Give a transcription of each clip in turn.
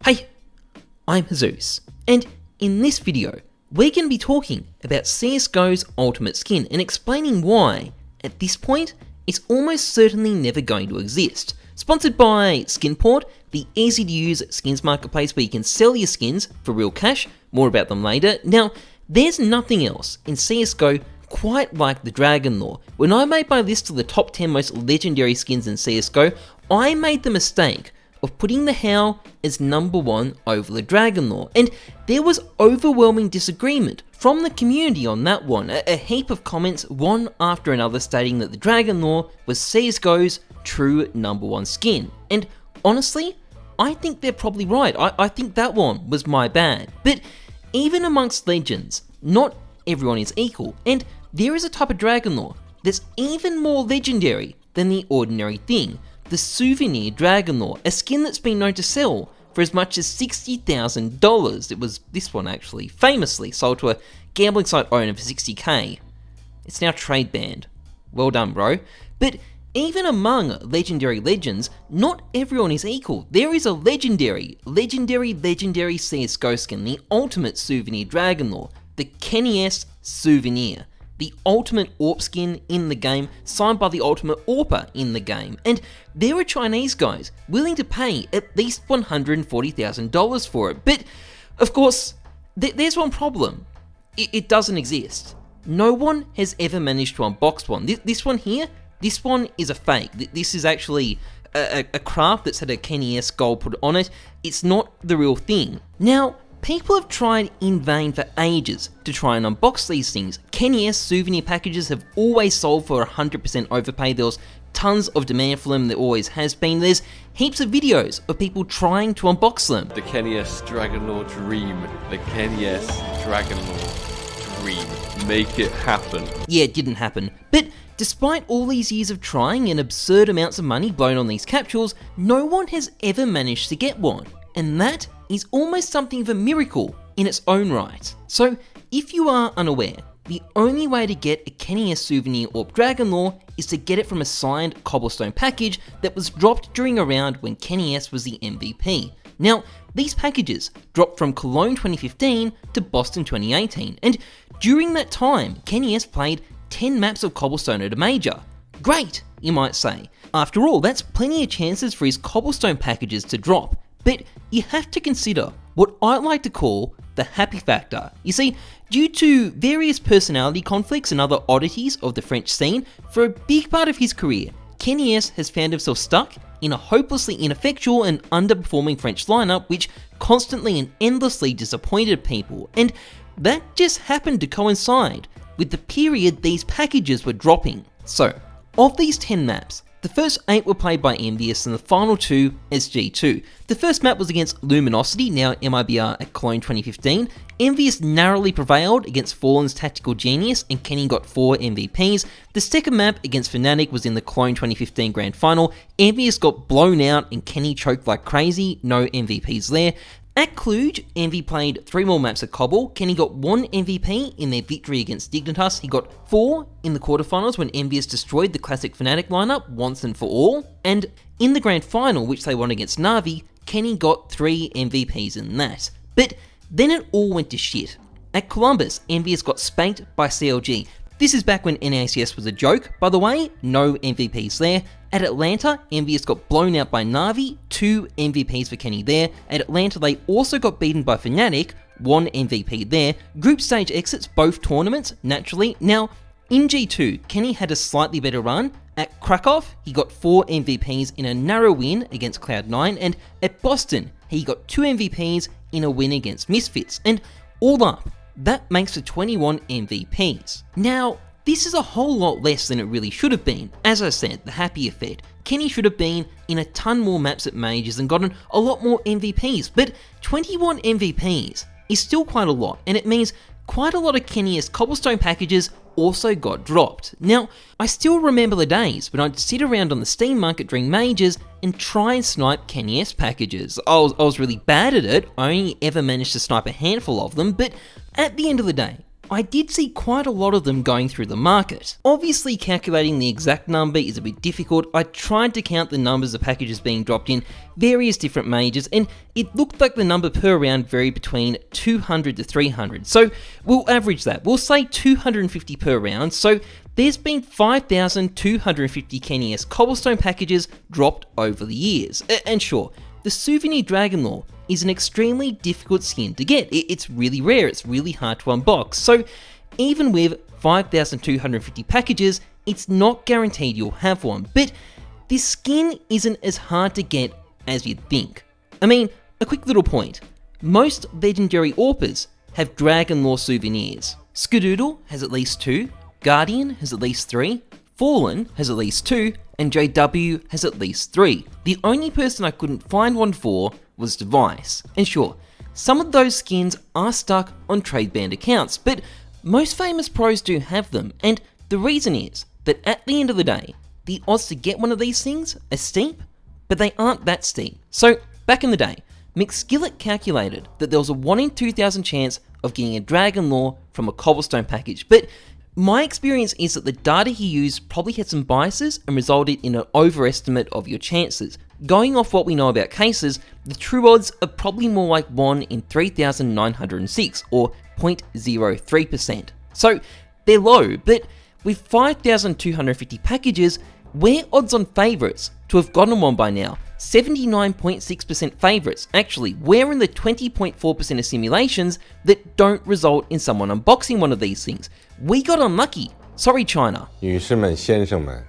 Hey, I'm Heyzeus, and in this video, we're going to be talking about CSGO's ultimate skin and explaining why, at this point, it's almost certainly never going to exist. Sponsored by Skinport, the easy to use skins marketplace where you can sell your skins for real cash, more about them later. Now, there's nothing else in CSGO quite like the Dragon Lore. When I made my list of the top 10 most legendary skins in CSGO, I made the mistake of putting the Howl as number 1 over the Dragon Lore, and there was overwhelming disagreement from the community on that one. A heap of comments, one after another, stating that the Dragon Lore was CSGO's true number 1 skin. And honestly, I think they're probably right. I think that one was my bad. But even amongst legends, not everyone is equal, and there is a type of Dragon Lore that's even more legendary than the ordinary thing. The Souvenir Dragon Lore, a skin that's been known to sell for as much as $60,000. It was this one actually, famously sold to a gambling site owner for $60K. It's now trade banned. Well done, bro. But even among legendary legends, not everyone is equal. There is a legendary CSGO skin, the ultimate Souvenir Dragon Lore, the kennyS Souvenir. The ultimate AWP skin in the game, signed by the ultimate AWPer in the game. And there are Chinese guys willing to pay at least $140,000 for it. But, of course, there's one problem. It doesn't exist. No one has ever managed to unbox one. This one here, this one is a fake. This is actually a craft that's had a kennyS gold put on it. It's not the real thing. Now, people have tried in vain for ages to try and unbox these things. kennyS souvenir packages have always sold for 100% overpay. There was tons of demand for them, there always has been. There's heaps of videos of people trying to unbox them. The kennyS Dragon Lore dream. The kennyS Dragon Lore dream. Make it happen. Yeah, it didn't happen. But despite all these years of trying and absurd amounts of money blown on these capsules, no one has ever managed to get one. And that is almost something of a miracle in its own right. So, if you are unaware, the only way to get a kennyS Souvenir or Dragon Lore is to get it from a signed Cobblestone package that was dropped during a round when kennyS was the MVP. Now, these packages dropped from Cologne 2015 to Boston 2018, and during that time, kennyS played 10 maps of Cobblestone at a major. Great, you might say. After all, that's plenty of chances for his Cobblestone packages to drop. But you have to consider what I like to call the happy factor. You see, due to various personality conflicts and other oddities of the French scene, for a big part of his career, kennyS has found himself stuck in a hopelessly ineffectual and underperforming French lineup which constantly and endlessly disappointed people, and that just happened to coincide with the period these packages were dropping. So, of these 10 maps, the first 8 were played by Envious and the final 2 as G2. The first map was against Luminosity, now MIBR, at Cologne 2015. Envious narrowly prevailed against Fallen's Tactical Genius and Kenny got 4 MVPs. The second map against Fnatic was in the Cologne 2015 Grand Final. Envious got blown out and Kenny choked like crazy, no MVPs there. At Cluj, Envy played 3 more maps at Cobble. Kenny got 1 MVP in their victory against Dignitas. He got 4 in the quarterfinals when Envious destroyed the classic Fnatic lineup once and for all. And in the grand final, which they won against Na'Vi, Kenny got 3 MVPs in that. But then it all went to shit. At Columbus, Envious got spanked by CLG. This is back when NACS was a joke, by the way, no MVPs there. At Atlanta, Envious got blown out by Na'Vi, 2 MVPs for Kenny there. At Atlanta, they also got beaten by Fnatic, 1 MVP there. Group stage exits both tournaments, naturally. Now, in G2, Kenny had a slightly better run. At Krakow, he got 4 MVPs in a narrow win against Cloud9, and at Boston, he got 2 MVPs in a win against Misfits. And all up, that makes for 21 MVPs. Now, this is a whole lot less than it really should have been. As I said, the happy effect. Kenny should have been in a ton more maps at majors and gotten a lot more MVPs, but 21 MVPs is still quite a lot, and it means quite a lot of kennyS Cobblestone packages also got dropped. Now, I still remember the days when I'd sit around on the Steam market during majors and try and snipe kennyS packages. I was really bad at it, I only ever managed to snipe a handful of them, but at the end of the day, I did see quite a lot of them going through the market. Obviously calculating the exact number is a bit difficult. I tried to count the numbers of packages being dropped in various different majors, and it looked like the number per round varied between 200 to 300. So we'll average that. We'll say 250 per round. So there's been 5,250 kennyS cobblestone packages dropped over the years. And sure, the Souvenir Dragon Lore is an extremely difficult skin to get. It's really rare, it's really hard to unbox. So even with 5,250 packages, it's not guaranteed you'll have one. But this skin isn't as hard to get as you'd think. I mean, a quick little point. Most legendary AWPers have Dragon Lore souvenirs. Skadoodle has at least 2, Guardian has at least 3, Fallen has at least 2, and JW has at least 3. The only person I couldn't find one for was Device. And sure, some of those skins are stuck on trade banned accounts, but most famous pros do have them, and the reason is that at the end of the day, the odds to get one of these things are steep, but they aren't that steep. So back in the day, McSkillet calculated that there was a 1 in 2,000 chance of getting a Dragon Lore from a cobblestone package, but my experience is that the data he used probably had some biases and resulted in an overestimate of your chances. Going off what we know about cases, the true odds are probably more like 1 in 3,906 or 0.03%. So they're low, but with 5,250 packages, we're odds on favourites to have gotten one by now. 79.6% favourites. Actually, we're in the 20.4% of simulations that don't result in someone unboxing one of these things. We got unlucky. Sorry, China. 女士们、先生们，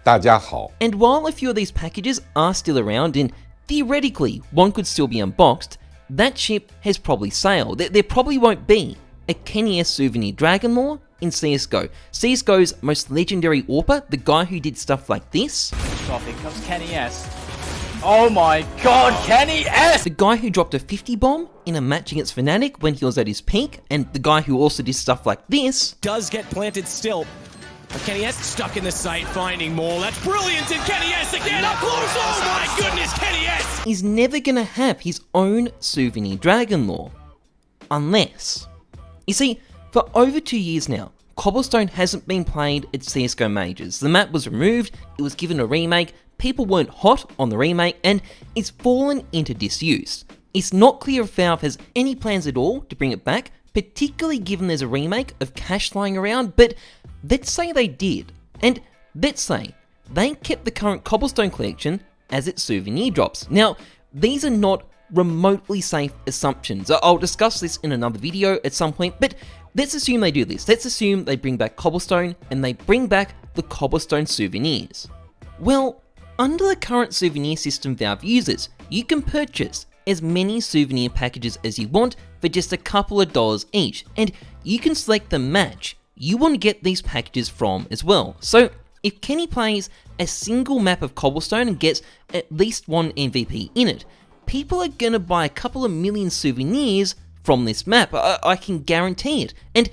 大家好。 And while a few of these packages are still around and theoretically one could still be unboxed, that ship has probably sailed. There probably won't be a kennyS Souvenir Dragon Lore in CSGO. CSGO's most legendary AWPer, the guy who did stuff like this. Off, here comes kennyS. Oh my god, kennyS! The guy who dropped a 50 bomb in a match against Fnatic when he was at his peak, and the guy who also did stuff like this. Does get planted still. But kennyS stuck in the site, finding more. That's brilliant, and kennyS again up close. Oh my goodness, kennyS! He's never gonna have his own Souvenir Dragon Lore. Unless. You see, for over 2 years now, Cobblestone hasn't been played at CSGO majors. The map was removed, it was given a remake, people weren't hot on the remake, and it's fallen into disuse. It's not clear if Valve has any plans at all to bring it back, particularly given there's a remake of Cash lying around, but let's say they did, and let's say they kept the current Cobblestone collection as its Souvenir drops. Now, these are not remotely safe assumptions. I'll discuss this in another video at some point, but let's assume they do this. Let's assume they bring back Cobblestone and they bring back the Cobblestone souvenirs. Well, under the current souvenir system Valve uses, you can purchase as many souvenir packages as you want for just a couple of dollars each, and you can select the match you want to get these packages from as well. So if Kenny plays a single map of Cobblestone and gets at least one MVP in it, people are gonna buy a couple of million souvenirs from this map, I can guarantee it. And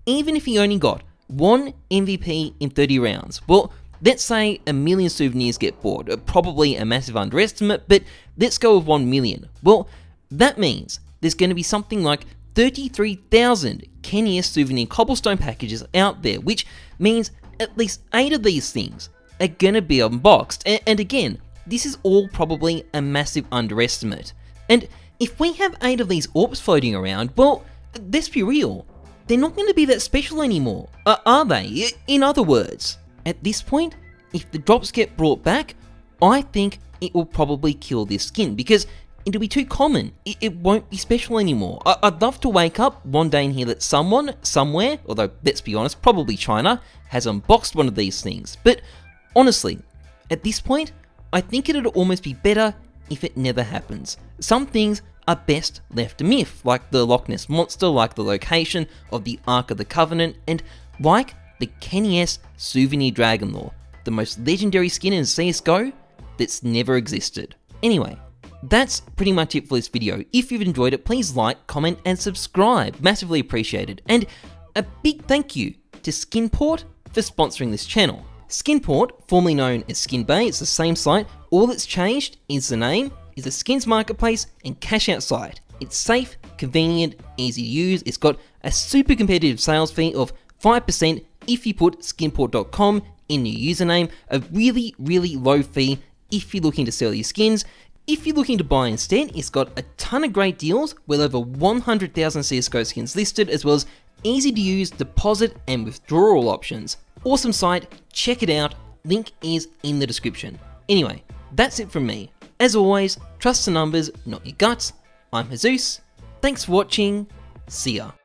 even if he only got one MVP in 30 rounds, well, let's say a million souvenirs get bought, probably a massive underestimate, but let's go with 1 million. Well, that means there's gonna be something like 33,000 kennyS Souvenir Cobblestone packages out there, which means at least 8 of these things are gonna be unboxed. And again, this is all probably a massive underestimate. And if we have 8 of these AWPs floating around, well, let's be real, they're not going to be that special anymore, are they? In other words, at this point, if the drops get brought back, I think it will probably kill this skin, because it'll be too common, it won't be special anymore. I'd love to wake up one day and hear that someone, somewhere, although let's be honest, probably China, has unboxed one of these things. But honestly, at this point, I think it'd almost be better if it never happens. Some things are best left a myth, like the Loch Ness Monster, like the location of the Ark of the Covenant, and like the kennyS Souvenir Dragon Lore, the most legendary skin in CSGO that's never existed. Anyway, that's pretty much it for this video. If you've enjoyed it, please like, comment, and subscribe. Massively appreciated. And a big thank you to Skinport for sponsoring this channel. Skinport, formerly known as SkinBay, it's the same site. All that's changed is the name, is a skins marketplace and cash out site. It's safe, convenient, easy to use. It's got a super competitive sales fee of 5% if you put skinport.com in your username, a really, really low fee if you're looking to sell your skins. If you're looking to buy instead, it's got a ton of great deals with over 100,000 CSGO skins listed, as well as easy to use deposit and withdrawal options. Awesome site, check it out, link is in the description. Anyway, that's it from me. As always, trust the numbers, not your guts. I'm Heyzeus, thanks for watching, see ya.